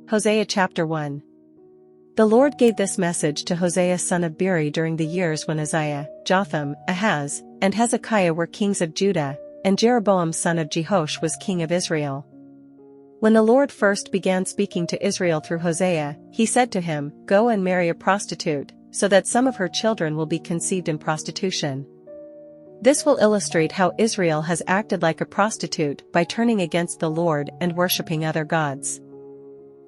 Hosea chapter 1. The Lord gave this message to Hosea son of Beeri during the years when Uzziah, Jotham, Ahaz, and Hezekiah were kings of Judah, and Jeroboam son of Jehoash was king of Israel. When the Lord first began speaking to Israel through Hosea, he said to him, "Go and marry a prostitute, so that some of her children will be conceived in prostitution." This will illustrate how Israel has acted like a prostitute by turning against the Lord and worshipping other gods.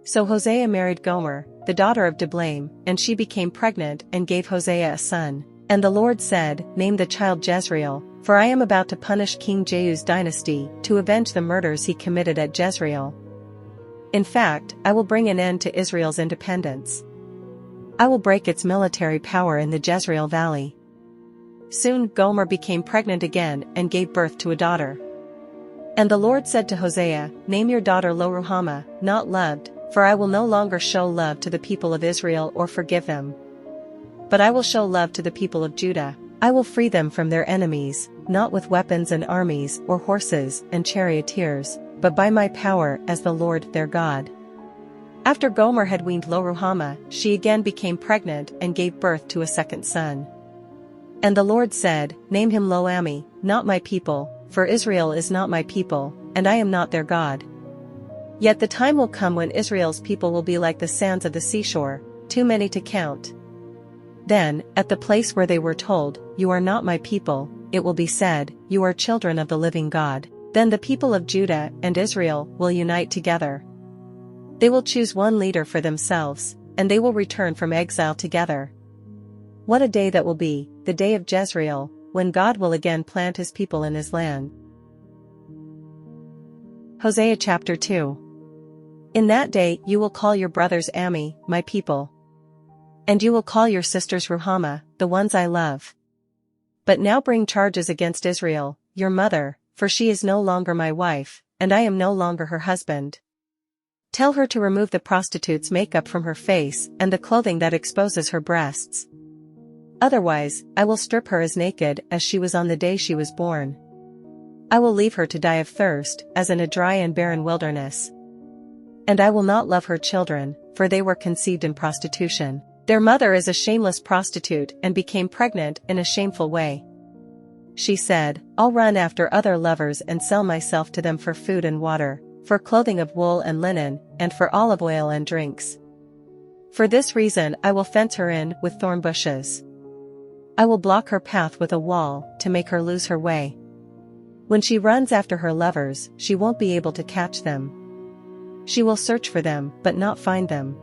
So Hosea married Gomer, the daughter of Diblaim, and she became pregnant and gave Hosea a son. And the Lord said, "Name the child Jezreel, for I am about to punish King Jehu's dynasty to avenge the murders he committed at Jezreel. In fact, I will bring an end to Israel's independence. I will break its military power in the Jezreel valley." Soon Gomer became pregnant again and gave birth to a daughter. And the Lord said to Hosea, "Name your daughter Lo-ruhamah, not loved, for I will no longer show love to the people of Israel or forgive them. But I will show love to the people of Judah. I will free them from their enemies, not with weapons and armies or horses and charioteers, but by my power as the Lord their God." After Gomer had weaned Lo-ruhamah, she again became pregnant and gave birth to a second son. And the Lord said, "Name him Lo-ammi, not my people, for Israel is not my people, and I am not their God. Yet the time will come when Israel's people will be like the sands of the seashore, too many to count. Then, at the place where they were told, 'You are not my people,' it will be said, 'You are children of the living God.' Then the people of Judah and Israel will unite together. They will choose one leader for themselves, and they will return from exile together. What a day that will be, the day of Jezreel, when God will again plant his people in his land." Hosea chapter 2. In that day you will call your brothers Ammi, my people. And you will call your sisters Ruhamah, the ones I love. But now bring charges against Israel, your mother, for she is no longer my wife, and I am no longer her husband. Tell her to remove the prostitute's makeup from her face and the clothing that exposes her breasts. Otherwise, I will strip her as naked as she was on the day she was born. I will leave her to die of thirst, as in a dry and barren wilderness. And I will not love her children, for they were conceived in prostitution. Their mother is a shameless prostitute and became pregnant in a shameful way. She said, "I'll run after other lovers and sell myself to them for food and water, for clothing of wool and linen, and for olive oil and drinks. For this reason I will fence her in with thorn bushes. I will block her path with a wall, to make her lose her way. When she runs after her lovers, she won't be able to catch them. She will search for them, but not find them.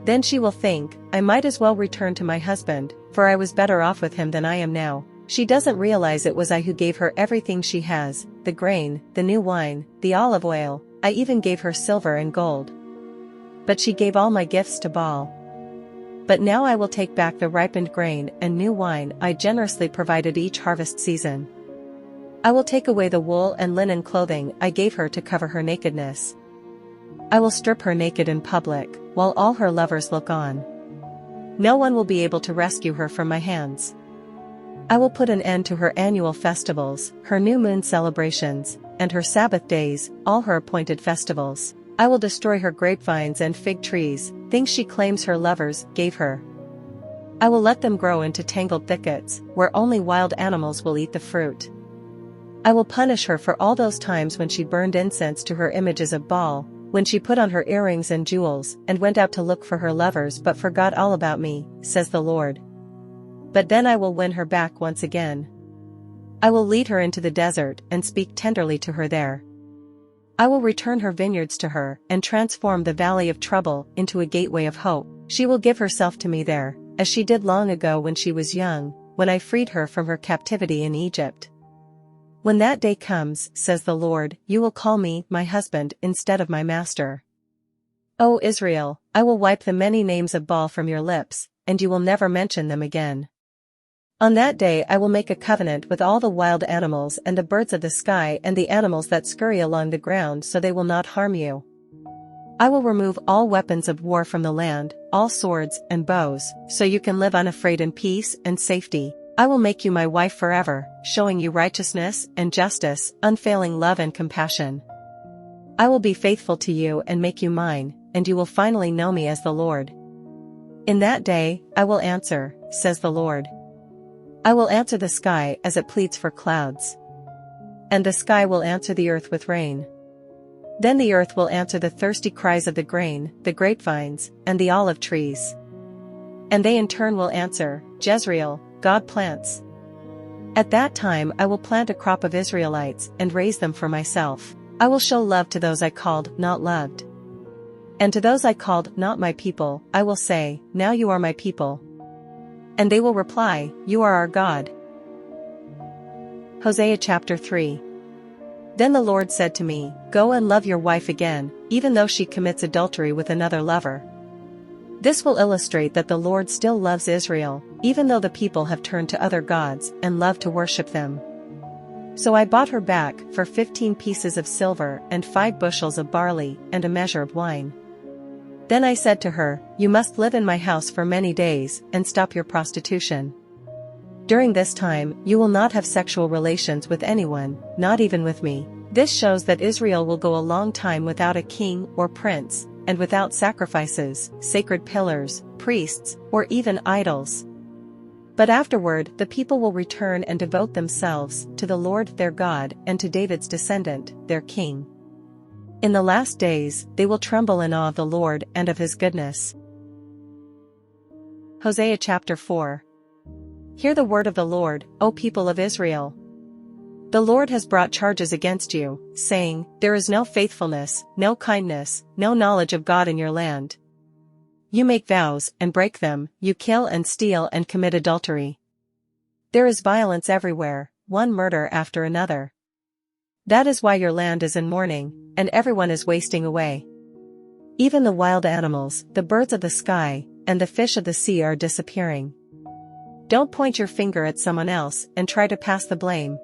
Then she will think, I might as well return to my husband, for I was better off with him than I am now." She doesn't realize it was I who gave her everything she has, the grain, the new wine, the olive oil. I even gave her silver and gold. But she gave all my gifts to Baal. But now I will take back the ripened grain and new wine I generously provided each harvest season. I will take away the wool and linen clothing I gave her to cover her nakedness. I will strip her naked in public, while all her lovers look on. No one will be able to rescue her from my hands. I will put an end to her annual festivals, her new moon celebrations, and her Sabbath days, all her appointed festivals. I will destroy her grapevines and fig trees, things she claims her lovers gave her. I will let them grow into tangled thickets, where only wild animals will eat the fruit. I will punish her for all those times when she burned incense to her images of Baal, when she put on her earrings and jewels and went out to look for her lovers but forgot all about me, says the Lord. But then I will win her back once again. I will lead her into the desert and speak tenderly to her there. I will return her vineyards to her and transform the valley of trouble into a gateway of hope. She will give herself to me there, as she did long ago when she was young, when I freed her from her captivity in Egypt. When that day comes, says the Lord, you will call me my husband instead of my master. O Israel, I will wipe the many names of Baal from your lips, and you will never mention them again. On that day I will make a covenant with all the wild animals and the birds of the sky and the animals that scurry along the ground so they will not harm you. I will remove all weapons of war from the land, all swords and bows, so you can live unafraid in peace and safety. I will make you my wife forever, showing you righteousness and justice, unfailing love and compassion. I will be faithful to you and make you mine, and you will finally know me as the Lord. In that day, I will answer, says the Lord. I will answer the sky as it pleads for clouds. And the sky will answer the earth with rain. Then the earth will answer the thirsty cries of the grain, the grapevines, and the olive trees. And they in turn will answer, Jezreel, God plants. At that time I will plant a crop of Israelites and raise them for myself. I will show love to those I called not loved. And to those I called not my people, I will say, now you are my people. And they will reply, you are our God. Hosea chapter 3. Then the Lord said to me, go and love your wife again, even though she commits adultery with another lover. This will illustrate that the Lord still loves Israel, even though the people have turned to other gods and love to worship them. So I bought her back for 15 pieces of silver and 5 bushels of barley and a measure of wine. Then I said to her, you must live in my house for many days and stop your prostitution. During this time, you will not have sexual relations with anyone, not even with me. This shows that Israel will go a long time without a king or prince, and without sacrifices, sacred pillars, priests, or even idols. But afterward, the people will return and devote themselves to the Lord their God and to David's descendant, their king. In the last days, they will tremble in awe of the Lord and of his goodness. Hosea chapter 4. Hear the word of the Lord, O people of Israel. The Lord has brought charges against you, saying, there is no faithfulness, no kindness, no knowledge of God in your land. You make vows and break them, you kill and steal and commit adultery. There is violence everywhere, one murder after another. That is why your land is in mourning, and everyone is wasting away. Even the wild animals, the birds of the sky, and the fish of the sea are disappearing. Don't point your finger at someone else and try to pass the blame.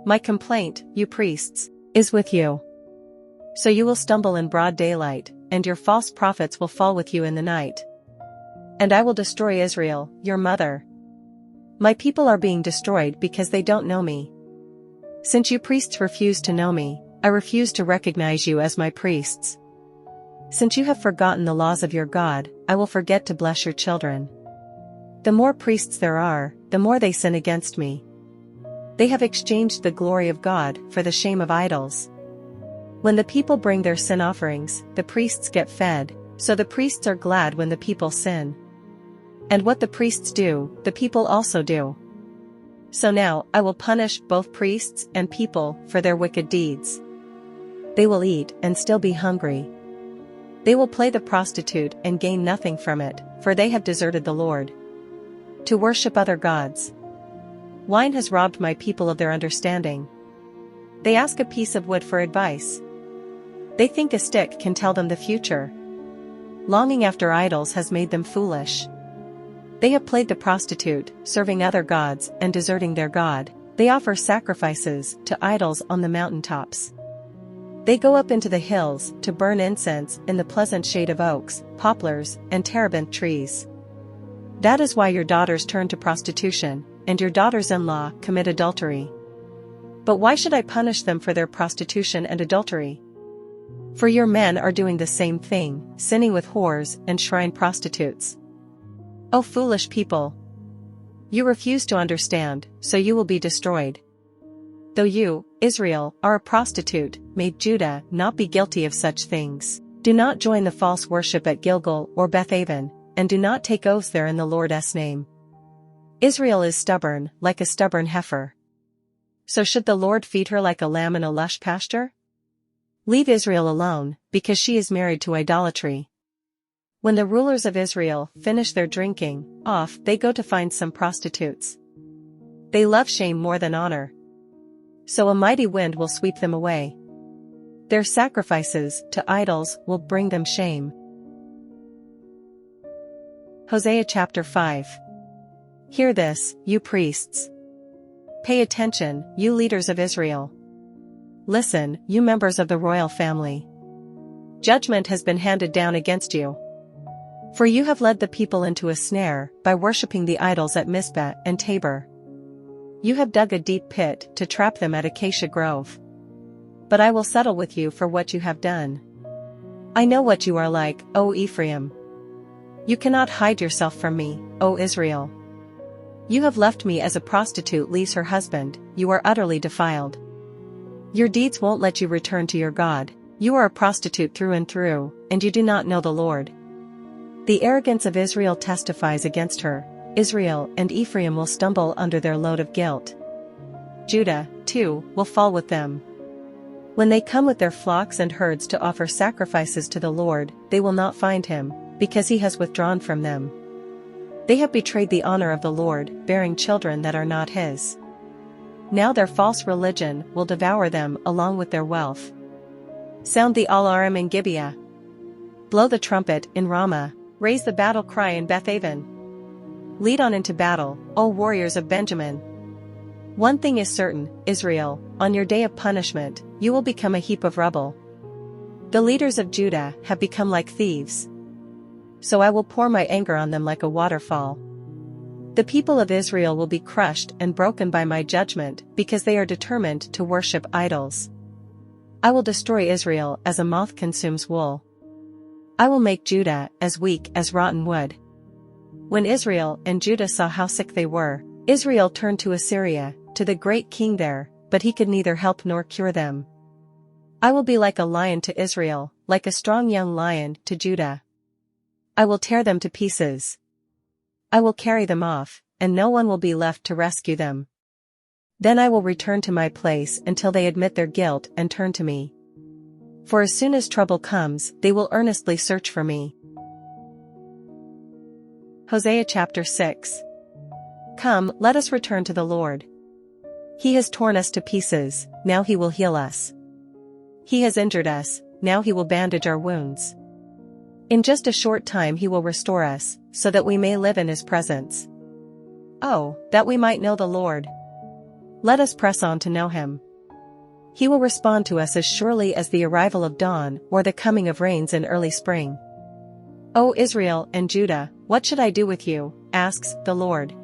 My complaint, you priests, is with you. So you will stumble in broad daylight, and your false prophets will fall with you in the night. And I will destroy Israel, your mother. My people are being destroyed because they don't know me. Since you priests refuse to know me, I refuse to recognize you as my priests. Since you have forgotten the laws of your God, I will forget to bless your children. The more priests there are, the more they sin against me. They have exchanged the glory of God for the shame of idols. When the people bring their sin offerings, the priests get fed, so the priests are glad when the people sin. And what the priests do, the people also do. So now I will punish both priests and people for their wicked deeds. They will eat and still be hungry. They will play the prostitute and gain nothing from it, for they have deserted the Lord to worship other gods. Wine has robbed my people of their understanding. They ask a piece of wood for advice. They think a stick can tell them the future. Longing after idols has made them foolish. They have played the prostitute, serving other gods and deserting their God. They offer sacrifices to idols on the mountaintops. They go up into the hills to burn incense in the pleasant shade of oaks, poplars, and terebinth trees. That is why your daughters turn to prostitution, and your daughters-in-law commit adultery. But why should I punish them for their prostitution and adultery? For your men are doing the same thing, sinning with whores and shrine prostitutes. O foolish people! You refuse to understand, so you will be destroyed. Though you, Israel, are a prostitute, may Judah not be guilty of such things. Do not join the false worship at Gilgal or Bethaven, and do not take oaths there in the Lord's name. Israel is stubborn, like a stubborn heifer. So should the Lord feed her like a lamb in a lush pasture? Leave Israel alone, because she is married to idolatry. When the rulers of Israel finish their drinking, off they go to find some prostitutes. They love shame more than honor. So a mighty wind will sweep them away. Their sacrifices to idols will bring them shame. Hosea chapter 5. Hear this, you priests. Pay attention, you leaders of Israel. Listen, you members of the royal family. Judgment has been handed down against you. For you have led the people into a snare by worshipping the idols at Mizpah and Tabor. You have dug a deep pit to trap them at Acacia Grove. But I will settle with you for what you have done. I know what you are like, O Ephraim. You cannot hide yourself from me, O Israel. You have left me as a prostitute leaves her husband, you are utterly defiled. Your deeds won't let you return to your God, you are a prostitute through and through, and you do not know the Lord. The arrogance of Israel testifies against her, Israel and Ephraim will stumble under their load of guilt. Judah, too, will fall with them. When they come with their flocks and herds to offer sacrifices to the Lord, they will not find him, because he has withdrawn from them. They have betrayed the honor of the Lord, bearing children that are not his. Now their false religion will devour them along with their wealth. Sound the alarm in Gibeah. Blow the trumpet in Ramah, raise the battle cry in Bethaven. Lead on into battle, O warriors of Benjamin. One thing is certain, Israel, on your day of punishment, you will become a heap of rubble. The leaders of Judah have become like thieves. So I will pour my anger on them like a waterfall. The people of Israel will be crushed and broken by my judgment because they are determined to worship idols. I will destroy Israel as a moth consumes wool. I will make Judah as weak as rotten wood. When Israel and Judah saw how sick they were, Israel turned to Assyria, to the great king there, but he could neither help nor cure them. I will be like a lion to Israel, like a strong young lion to Judah. I will tear them to pieces. I will carry them off, and no one will be left to rescue them. Then I will return to my place until they admit their guilt and turn to me. For as soon as trouble comes, they will earnestly search for me. Hosea chapter 6. Come, let us return to the Lord. He has torn us to pieces, now he will heal us. He has injured us, now he will bandage our wounds. In just a short time he will restore us, so that we may live in his presence. Oh, that we might know the Lord. Let us press on to know him. He will respond to us as surely as the arrival of dawn or the coming of rains in early spring. O Israel and Judah, what should I do with you, asks the Lord.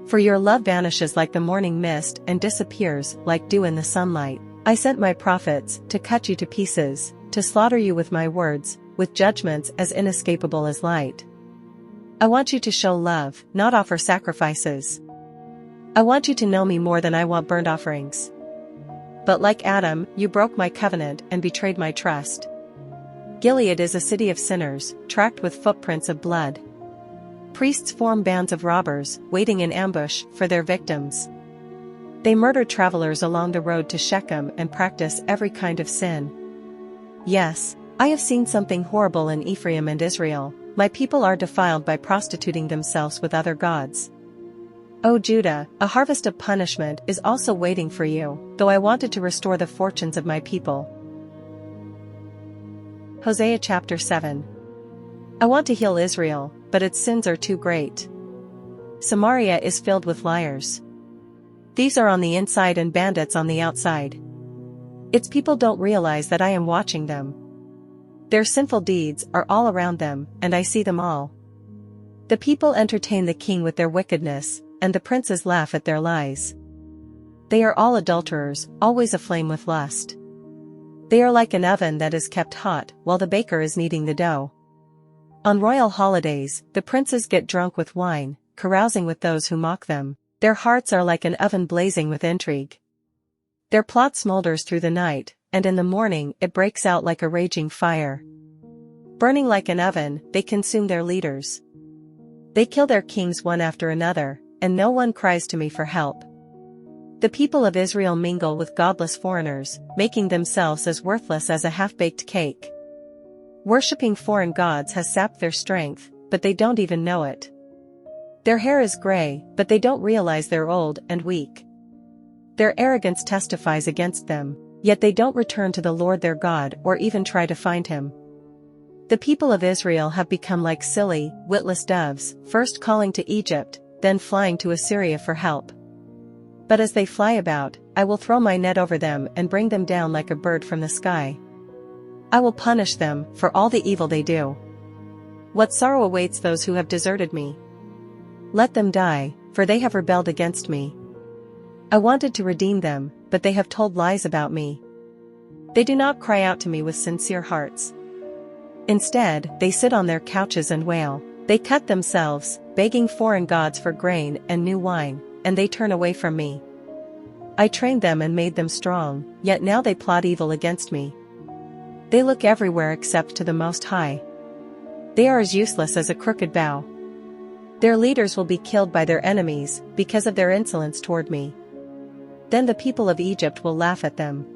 For your love vanishes like the morning mist and disappears like dew in the sunlight. I sent my prophets to cut you to pieces, to slaughter you with my words, with judgments as inescapable as light. I want you to show love, not offer sacrifices. I want you to know me more than I want burnt offerings. But like Adam, you broke my covenant and betrayed my trust. Gilead is a city of sinners, tracked with footprints of blood. Priests form bands of robbers, waiting in ambush for their victims. They murder travelers along the road to Shechem and practice every kind of sin. Yes, I have seen something horrible in Ephraim and Israel. My people are defiled by prostituting themselves with other gods. O Judah, a harvest of punishment is also waiting for you, though I wanted to restore the fortunes of my people. Hosea chapter 7. I want to heal Israel, but its sins are too great. Samaria is filled with liars. Thieves are on the inside and bandits on the outside. Its people don't realize that I am watching them. Their sinful deeds are all around them, and I see them all. The people entertain the king with their wickedness, and the princes laugh at their lies. They are all adulterers, always aflame with lust. They are like an oven that is kept hot while the baker is kneading the dough. On royal holidays, the princes get drunk with wine, carousing with those who mock them. Their hearts are like an oven blazing with intrigue. Their plot smolders through the night, and in the morning it breaks out like a raging fire. Burning like an oven, they consume their leaders. They kill their kings one after another, and no one cries to me for help. The people of Israel mingle with godless foreigners, making themselves as worthless as a half-baked cake. Worshipping foreign gods has sapped their strength, but they don't even know it. Their hair is gray, but they don't realize they're old and weak. Their arrogance testifies against them, yet they don't return to the Lord their God or even try to find him. The people of Israel have become like silly, witless doves, first calling to Egypt, then flying to Assyria for help. But as they fly about, I will throw my net over them and bring them down like a bird from the sky. I will punish them for all the evil they do. What sorrow awaits those who have deserted me? Let them die, for they have rebelled against me. I wanted to redeem them, but they have told lies about me. They do not cry out to me with sincere hearts. Instead, they sit on their couches and wail. They cut themselves, begging foreign gods for grain and new wine, and they turn away from me. I trained them and made them strong, yet now they plot evil against me. They look everywhere except to the Most High. They are as useless as a crooked bow. Their leaders will be killed by their enemies, because of their insolence toward me. Then the people of Egypt will laugh at them.